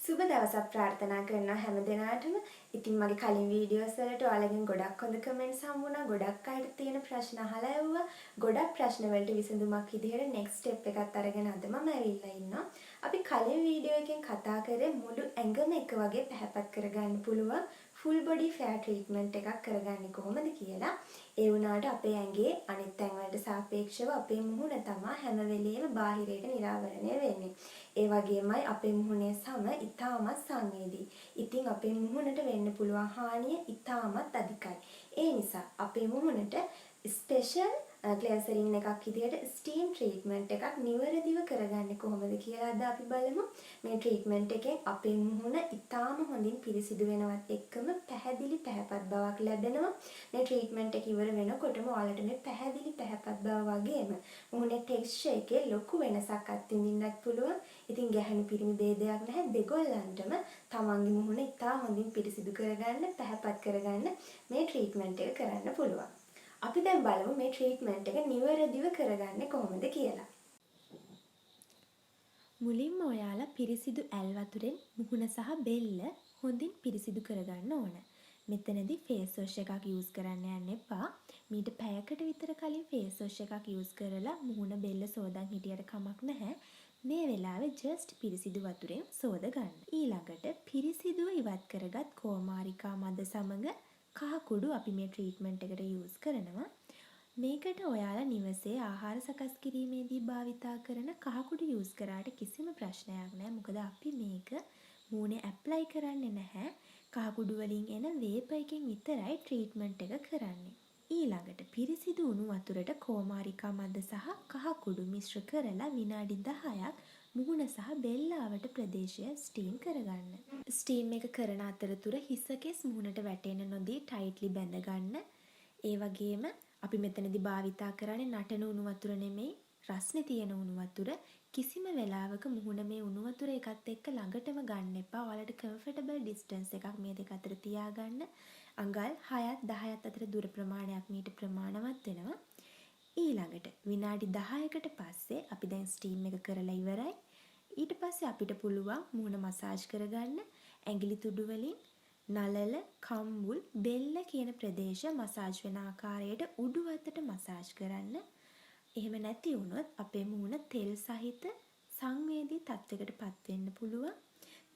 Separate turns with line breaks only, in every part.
සුබ දවසක් ප්‍රාර්ථනා කරනවා හැම දිනාටම. ඉතින් මගේ කලින් වීඩියෝස් වලට ඔයාලගෙන් ගොඩක් හොඳ කමෙන්ට්ස් හම්බුණා. ගොඩක් අයට තියෙන ප්‍රශ්න අහලා යවුවා. ගොඩක් ප්‍රශ්න වලට විසඳුමක් විදිහට next step එකක් අරගෙන අද මම ඇවිල්ලා ඉන්නවා. අපි කලින් වීඩියෝ එකෙන් කතා කරේ මුළු ඇඟම එක වගේ පැහැපත් කරගන්න පුළුවන් full body fair treatment එකක් කරගන්නේ කොහොමද කියලා. ඒ වුණාට අපේ ඇඟේ අනිත් තැන් වලට සාපේක්ෂව අපේ මුහුණ තමයි හැම වෙලෙම බාහිරයට නිරාවරණය වෙන්නේ. ඒ වගේමයි අපේ මුහුණේ සම ඉතාමත් සංවේදී. ඉතින් අපේ මුහුණට වෙන්න පුළුවන් හානිය ඉතාමත් අධිකයි. ඒ නිසා අපේ මුහුණට ස්පෙෂල් ක්ලෙන්සරින් එකක් විදියට ස්ටීම් ට්‍රීට්මන්ට් එකක් නිවැරදිව කරගන්නේ කොහොමද කියලා අද අපි බලමු. මේ ට්‍රීට්මන්ට් එකෙන් අපේ මුහුණ ඉතාම හොඳින් පිරිසිදු වෙනවත් එක්කම පැහැදිලි පැහැපත් බවක් ලැබෙනවා. මේ ට්‍රීට්මන්ට් එක ඉවර වෙනකොටම ඔයාලට මේ පැහැදිලි පැහැපත් බව වගේම මුහුණේ ටෙක්ස්චර් එකේ ලොකු වෙනසක් අත්විඳින්නත් පුළුවන්. ඉතින් ගැහැණු පිරිමි ભેදයක් නැහැ. දෙගොල්ලන්ටම තමන්ගේ මුහුණ ඉතා හොඳින් පිරිසිදු කරගන්න, පැහැපත් කරගන්න මේ ට්‍රීට්මන්ට් එක කරන්න පුළුවන්. අපි දැන් බලමු මේ ට්‍රීට්මන්ට් එක නිවැරදිව කරගන්නේ කොහොමද කියලා. මුලින්ම ඔයාලා පිරිසිදු ඇල් වතුරෙන් මුහුණ සහ බෙල්ල හොඳින් පිරිසිදු කරගන්න ඕන. මෙතනදී ෆේස් වොෂ් එකක් යූස් කරන්න යන්න එපා. මීට පැයකට විතර කලින් ෆේස් වොෂ් එකක් යූස් කරලා මුහුණ බෙල්ල සෝදන් හිටියට කමක් නැහැ. මේ වෙලාවේ ජස්ට් පිරිසිදු වතුරෙන් සෝද ගන්න. ඊළඟට පිරිසිදුව ඉවත් කරගත් කෝමාරිකා මද සමග කහ කුඩු අපි මේ ට්‍රීට්මන්ට් එකට යූස් කරනවා. මේකට ඔයාලා නිවසේ ආහාර සකස් කිරීමේදී භාවිතා කරන කහ කුඩු යූස් කරාට කිසිම ප්‍රශ්නයක් නැහැ. මොකද අපි මේක මූණේ ඇප්ලයි කරන්නේ නැහැ. කහ කුඩු වලින් එන වේපර් එකෙන් විතරයි ට්‍රීට්මන්ට් එක කරන්නේ. ඊළඟට පිරිසිදු උණු වතුරට කෝමාරිකා මද සහ කහ කුඩු මිශ්‍ර කරලා විනාඩි 10ක් මුහුණ සහ බෙල්ල අවට ප්‍රදේශය ස්ටීම් කරගන්න. ස්ටීම් එක කරන අතරතුර හිස කෙස් මුහුණට වැටෙන්න නොදී ටයිට්ලි බැඳ ගන්න. ඒ වගේම අපි මෙතනදී භාවිතා කරන්නේ නටන උණු වතුර නෙමෙයි, රස්නේ තියෙන උණු වතුර. කිසිම වෙලාවක මුහුණ මේ උණු වතුර එකත් එක්ක ළඟටම ගන්න එපා. ඔයාලට කම්ෆර්ටබල් ඩිස්ටන්ස් එකක් මේ දෙක අතර තියාගන්න. අඟල් 6ත් 10ත් අතර දුර ප්‍රමාණයක් මීට ප්‍රමාණවත් වෙනවා. ඊළඟට විනාඩි 10කට පස්සේ අපි දැන් ස්ටීම් එක කරලා ඉවරයි. ඊට පස්සේ අපිට පුළුවන් මුහුණ මසාජ් කරගන්න. ඇඟිලි තුඩු වලින් නලල, කම්බුල්, බෙල්ල කියන ප්‍රදේශ මසාජ් වෙන ආකාරයට උඩු අතට මසාජ් කරන්න. එහෙම නැති වුණොත් අපේ මුහුණ තෙල් සහිත සංවේදී තත්යකට පත් වෙන්න පුළුවන්.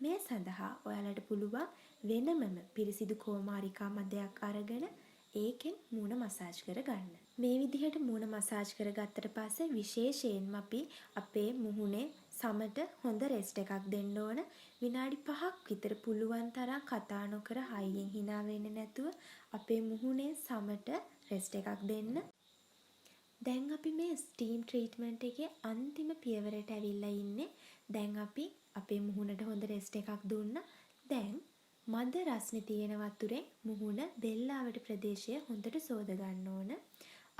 මේ සඳහා ඔයාලට පුළුවන් වෙනමම පිරිසිදු කෝමාරිකා මදයක් අරගෙන ඒකෙන් මූණ මසාජ් කරගන්න. මේ විදිහට මූණ මසාජ් කරගත්තට පස්සේ විශේෂයෙන්ම අපි අපේ මුහුණේ සමට හොඳ රෙස්ට් එකක් දෙන්න ඕන. විනාඩි 5ක් විතර පුළුවන් තරම් කතා නොකර හයියෙන් hina වෙන්නේ නැතුව අපේ මුහුණේ සමට රෙස්ට් එකක් දෙන්න. දැන් අපි මේ ස්ටීම් ට්‍රීට්මන්ට් එකේ අන්තිම පියවරට ඇවිල්ලා ඉන්නේ. දැන් අපි අපේ මුහුණට හොඳ රෙස්ට් එකක් දුන්නා. දැන් මද රස්නේ තියෙන වතුරෙන් මුහුණ බෙල්ලාවට ප්‍රදේශය හොඳට සෝද ගන්න ඕන.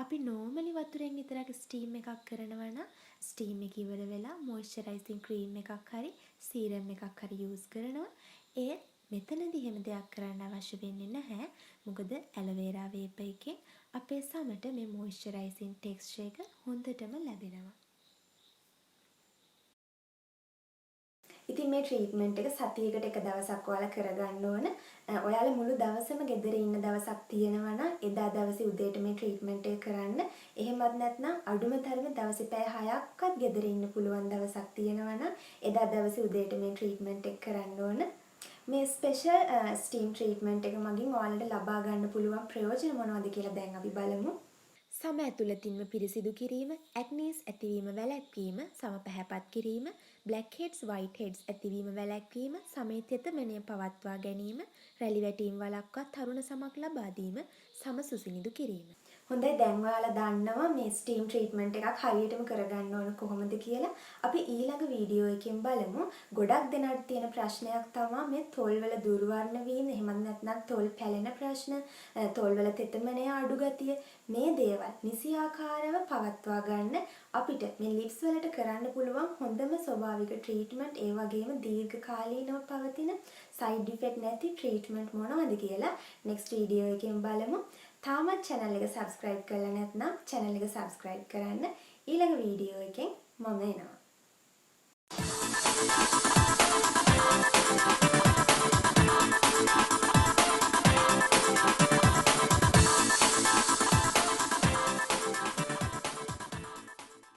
අපි නෝමලි වතුරෙන් විතරක් ස්ටීම් එකක් කරනවා නම් ස්ටීම් එක ඉවර වෙලා මොයිස්චරයිසින් ක්‍රීම් එකක් හරි සීරම් එකක් හරි යූස් කරනවා. ඒ මෙතනදී හැම දෙයක් කරන්න අවශ්‍ය වෙන්නේ නැහැ. මොකද ඇලෝ වේරා වේපර් එකෙන් අපේ සමට මේ මොයිස්චරයිසින් ටෙක්ස්චර් එක හොඳටම ලැබෙනවා. ඉතින් මේ ට්‍රීට්මන්ට් එක සතියකට එක දවසක් ඔයාලා කරගන්න ඕන. ඔයාලා මුළු දවසම ගෙදර ඉන්න දවසක් තියෙනවා නම් එදා දවසේ උදේට මේ ට්‍රීට්මන්ට් එක කරන්න. එහෙමත් නැත්නම් අඩුම තරමේ දවසේ පැය 6ක්වත් ගෙදර ඉන්න පුළුවන් දවසක් තියෙනවා නම් එදා දවසේ උදේට මේ ට්‍රීට්මන්ට් එක කරන්න ඕන. මේ ස්පෙෂල් ස්ටීම් ට්‍රීට්මන්ට් එක මගින් ඔයාලට ලබා ගන්න පුළුවන් ප්‍රයෝජන මොනවද කියලා දැන් අපි බලමු. සම ඇතුළතින්ම පිරිසිදු කිරීම, ඇක්නීස් ඇතිවීම වැළැක්වීම, සම පැහැපත් කිරීම, බ්ලැක් හෙඩ්ස්, වයිට් හෙඩ්ස් ඇතිවීම වැළැක්වීම, සමේ තෙතමනය පවත්වා ගැනීම, රැලි වැටීම් වළක්වා තරුණ සමක් ලබා දීම, සම සුසිනිදු කිරීම. හොඳයි, දැන් ඔයාලා දන්නවා මේ ස්ටීම් ට්‍රීට්මන්ට් එකක් හරියටම කරගන්න ඕන කොහොමද කියලා. අපි ඊළඟ වීඩියෝ එකෙන් බලමු. ගොඩක් දෙනාට තියෙන ප්‍රශ්නයක් තමයි මේ තොල්වල දුර්වර්ණ වීම, එහෙමත් නැත්නම් තොල් පැලෙන ප්‍රශ්න, තොල්වල තෙතමනය අඩු ගතිය. මේ දේවල් නිසියාකාරව පවත්වා ගන්න අපිට මේ ලිප්ස් වලට කරන්න පුළුවන් හොඳම ස්වභාවික ට්‍රීට්මන්ට්, ඒ වගේම දීර්ඝකාලීනව පවතින සයිඩ් ඉෆෙක්ට් නැති ට්‍රීට්මන්ට් මොනවද කියලා next වීඩියෝ එකෙන් බලමු. තාමත් channel එක subscribe කරලා නැත්නම් channel එක subscribe කරන්න. ඊළඟ වීඩියෝ එකෙන් මම එනවා.